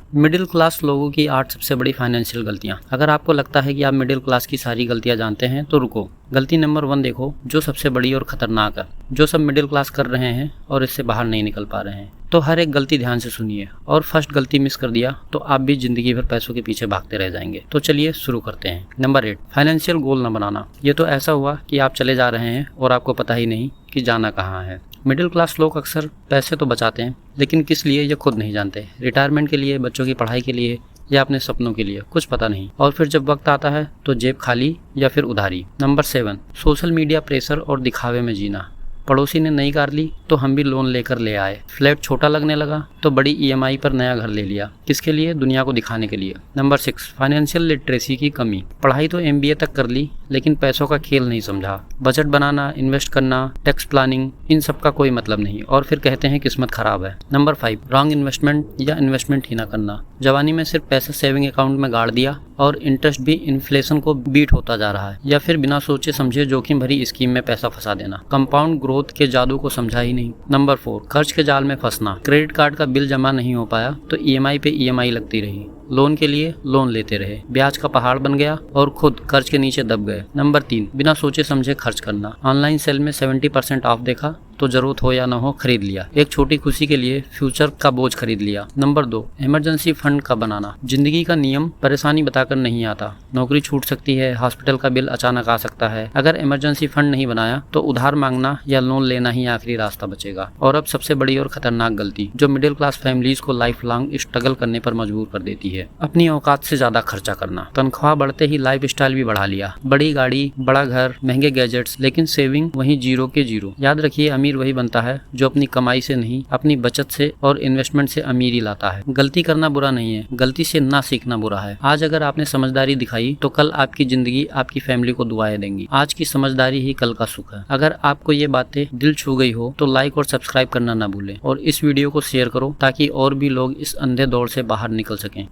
Middle class लोगों की 8 सबसे बड़ी फाइनेंशियल गलतियां। अगर आपको लगता है कि आप मिडिल क्लास की सारी गलतियां जानते हैं तो रुको, गलती नंबर 1 देखो जो सबसे बड़ी और खतरनाक है, जो सब मिडिल क्लास कर रहे हैं और इससे बाहर नहीं निकल पा रहे हैं। तो हर एक गलती ध्यान से सुनिए, और फर्स्ट गलती मिस कर दिया तो आप भी जिंदगी भर पैसों के पीछे भागते रह जाएंगे। तो चलिए शुरू करते हैं। नंबर 8, फाइनेंशियल गोल न बनाना। ये तो ऐसा हुआ कि आप चले जा रहे हैं और आपको पता ही नहीं कि जाना कहाँ है। मिडिल क्लास लोग अक्सर पैसे तो बचाते हैं, लेकिन किस लिए ये खुद नहीं जानते। रिटायरमेंट के लिए, बच्चों की पढ़ाई के लिए या अपने सपनों के लिए, कुछ पता नहीं। और फिर जब वक्त आता है तो जेब खाली या फिर उधारी। नंबर 7, सोशल मीडिया प्रेशर और दिखावे में जीना। पड़ोसी ने नई कार ली तो हम भी लोन लेकर ले आए। फ्लैट छोटा लगने लगा तो बड़ी ईएमआई पर नया घर ले लिया। किसके लिए? दुनिया को दिखाने के लिए। नंबर 6, फाइनेंशियल लिटरेसी की कमी। पढ़ाई तो एमबीए तक कर ली, लेकिन पैसों का खेल नहीं समझा। बजट बनाना, इन्वेस्ट करना, टैक्स प्लानिंग, इन सब का कोई मतलब नहीं, और फिर कहते हैं किस्मत खराब है। नंबर 5, रॉन्ग इन्वेस्टमेंट या इन्वेस्टमेंट ही ना करना। जवानी में सिर्फ पैसा सेविंग अकाउंट में गाड़ दिया और इंटरेस्ट भी इन्फ्लेशन को बीट होता जा रहा है। या फिर बिना सोचे समझे जोखिम भरी स्कीम में पैसा फंसा देना। कंपाउंड ग्रोथ के जादू को समझा ही नहीं। नंबर 4, कर्ज के जाल में फंसना। क्रेडिट कार्ड का बिल जमा नहीं हो पाया तो ईएमआई पे ईएमआई लगती रही। लोन के लिए लोन लेते रहे, ब्याज का पहाड़ बन गया और खुद कर्ज के नीचे दब गए। नंबर 3, बिना सोचे समझे खर्च करना। ऑनलाइन सेल में 70% ऑफ देखा तो जरूरत हो या ना हो खरीद लिया। एक छोटी खुशी के लिए फ्यूचर का बोझ खरीद लिया। नंबर 2, इमरजेंसी फंड का बनाना। जिंदगी का नियम परेशानी बताकर नहीं आता। नौकरी छूट सकती है, हॉस्पिटल का बिल अचानक आ सकता है। अगर इमरजेंसी फंड नहीं बनाया तो उधार मांगना या लोन लेना ही आखिरी रास्ता बचेगा। और अब सबसे बड़ी और खतरनाक गलती जो मिडिल क्लास फैमिलीज को लाइफ लॉन्ग स्ट्रगल करने पर मजबूर कर देती है, अपनी औकात से ज्यादा खर्चा करना। तनख्वाह बढ़ते ही लाइफ स्टाइल भी बढ़ा लिया, बड़ी गाड़ी, बड़ा घर, महंगे गैजेट्स, लेकिन सेविंग वहीं जीरो के जीरो। याद रखिए, अमीर वही बनता है जो अपनी कमाई से नहीं, अपनी बचत से और इन्वेस्टमेंट से अमीरी लाता है। गलती करना बुरा नहीं है, गलती से ना सीखना बुरा है। आज अगर आपने समझदारी दिखाई तो कल आपकी जिंदगी आपकी फैमिली को दुआएं देंगी। आज की समझदारी ही कल का सुख है। अगर आपको ये बातें दिल छू गई हो तो लाइक और सब्सक्राइब करना ना भूलें, और इस वीडियो को शेयर करो ताकि और भी लोग इस अंधे दौड़ से बाहर निकल सकें।